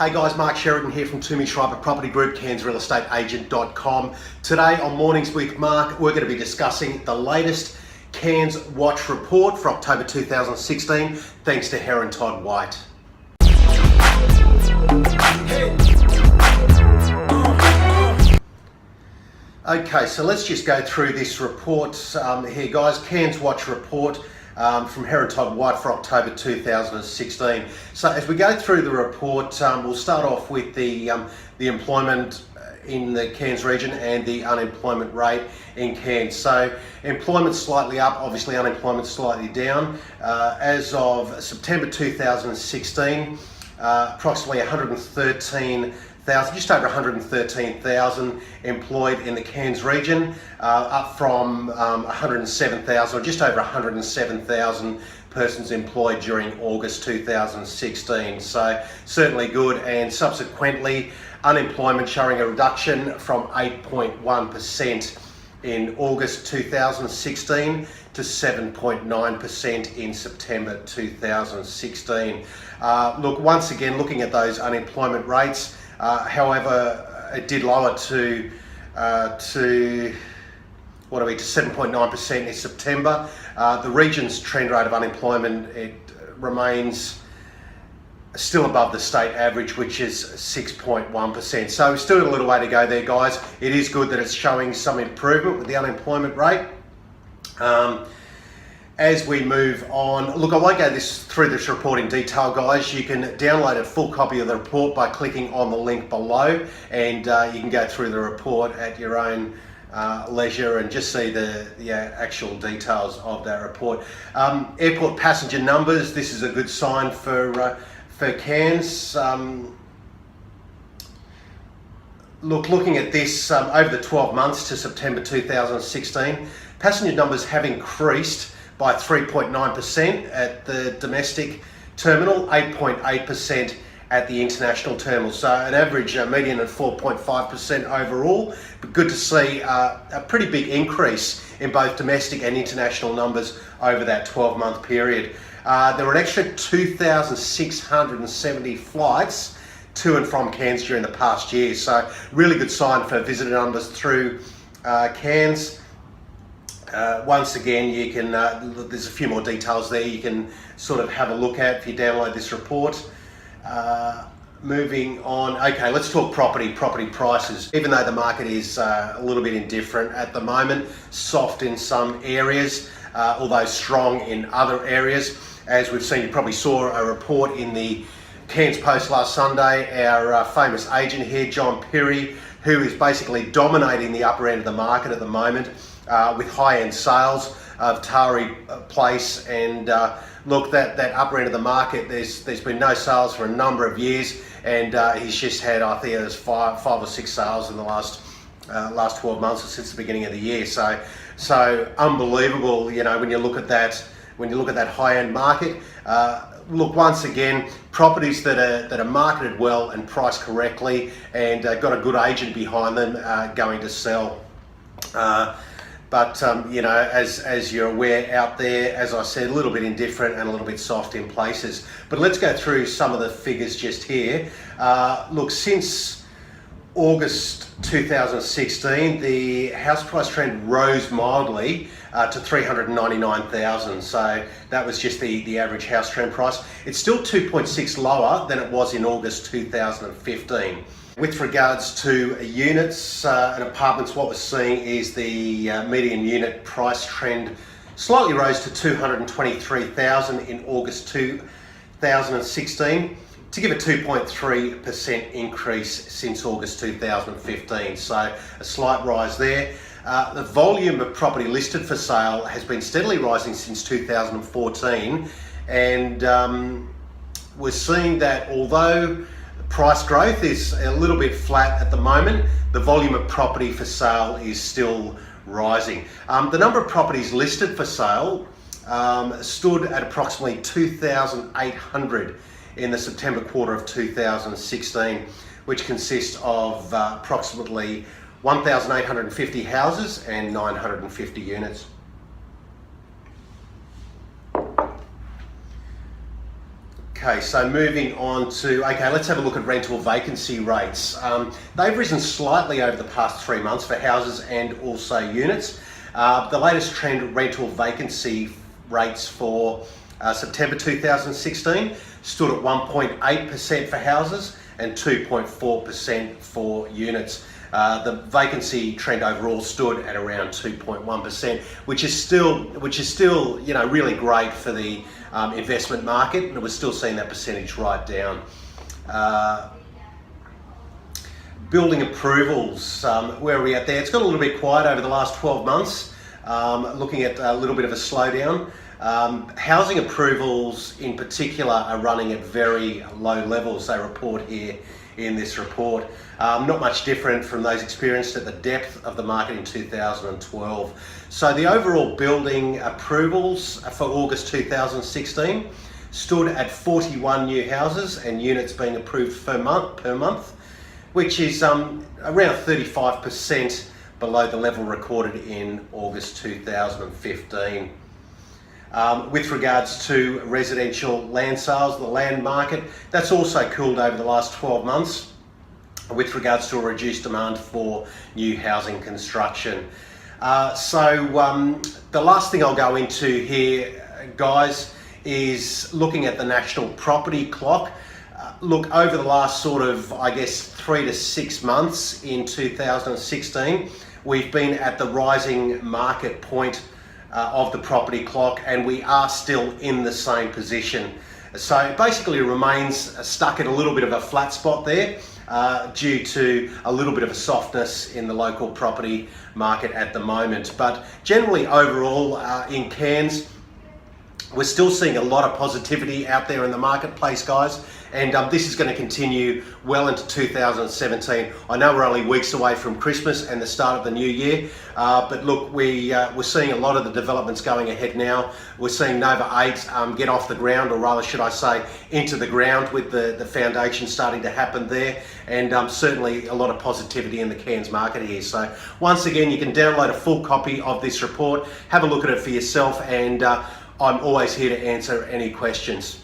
Hey guys, Mark Sheridan here from Toomey Schreiber Property Group, CairnsRealEstateAgent.com. Today on Mornings with Mark, we're going to be discussing the latest Cairns Watch report for October 2016, thanks to Herron Todd White. Okay, so let's just go through this report here, guys. Cairns Watch report from Herron Todd White for October 2016. So as we go through the report, we'll start off with the employment in the Cairns region and the unemployment rate in Cairns. So employment slightly up, obviously unemployment slightly down. As of September 2016, approximately 113,000, just over 113,000 employed in the Cairns region, up from 107,000, or just over 107,000 persons employed during August 2016. So certainly good, and subsequently unemployment showing a reduction from 8.1% in August 2016 to 7.9% in September 2016. Look, once again, looking at those unemployment rates, however, it did lower to 7.9% in September. The region's trend rate of unemployment, it remains still above the state average, which is 6.1%. So still a little way to go there, guys. It is good that it's showing some improvement with the unemployment rate. As we move on, look, I won't go through this report in detail, guys. You can download a full copy of the report by clicking on the link below, and you can go through the report at your own leisure and just see the actual details of that report. Airport passenger numbers, this is a good sign for Cairns. Looking at this over the 12 months to September 2016, passenger numbers have increased by 3.9% at the domestic terminal, 8.8% at the international terminal. So an average median of 4.5% overall, but good to see a pretty big increase in both domestic and international numbers over that 12-month period. There were an extra 2,670 flights to and from Cairns during the past year. So really good sign for visitor numbers through Cairns. Once again, you can, there's a few more details there you can sort of have a look at if you download this report. Moving on, okay, let's talk property prices. Even though the market is a little bit indifferent at the moment, soft in some areas, although strong in other areas. As we've seen, you probably saw a report in the Cairns Post last Sunday, our famous agent here, John Perry, who is basically dominating the upper end of the market at the moment with high-end sales of Tari Place. And look, that upper end of the market, there's been no sales for a number of years, and he's just had, I think there's five or six sales in the last 12 months or since the beginning of the year. So unbelievable, you know, when you look at that high-end market. Look, once again, properties that are marketed well and priced correctly and got a good agent behind them going to sell. But you know, as you're aware out there, as I said, a little bit indifferent and a little bit soft in places. But let's go through some of the figures just here. Look, since August 2016, the house price trend rose mildly to 399,000. So that was just the average house trend price. It's still 2.6 lower than it was in August 2015. With regards to units and apartments, what we're seeing is the median unit price trend slightly rose to 223,000 in August 2016, to give a 2.3% increase since August 2015. So a slight rise there. The volume of property listed for sale has been steadily rising since 2014, and we're seeing that although price growth is a little bit flat at the moment, the volume of property for sale is still rising. The number of properties listed for sale stood at approximately 2,800 in the September quarter of 2016, which consists of approximately 1,850 houses and 950 units. Okay, so moving on to, let's have a look at rental vacancy rates. They've risen slightly over the past 3 months for houses and also units. The latest trend rental vacancy rates for September 2016 stood at 1.8% for houses and 2.4% for units. The vacancy trend overall stood at around 2.1%, which is still really great for the investment market, and we're still seeing that percentage right down. Building approvals, where are we at there? It's got a little bit quiet over the last 12 months, looking at a little bit of a slowdown. Housing approvals in particular are running at very low levels, they report here in this report. Not much different from those experienced at the depth of the market in 2012. So the overall building approvals for August 2016 stood at 41 new houses and units being approved per month, which is around 35% below the level recorded in August 2015. With regards to residential land sales, the land market, that's also cooled over the last 12 months with regards to a reduced demand for new housing construction. The last thing I'll go into here, guys, is looking at the national property clock. Look, over the last 3 to 6 months in 2016, we've been at the rising market point of the property clock, and we are still in the same position. So it basically remains stuck at a little bit of a flat spot there due to a little bit of a softness in the local property market at the moment. But generally overall in Cairns, we're still seeing a lot of positivity out there in the marketplace, guys, and this is going to continue well into 2017. I know we're only weeks away from Christmas and the start of the new year, but look, we're seeing a lot of the developments going ahead now. We're seeing Nova 8 get off the ground, or rather should I say into the ground, with the foundation starting to happen there, and certainly a lot of positivity in the Cairns market here. So once again, you can download a full copy of this report, have a look at it for yourself, and I'm always here to answer any questions.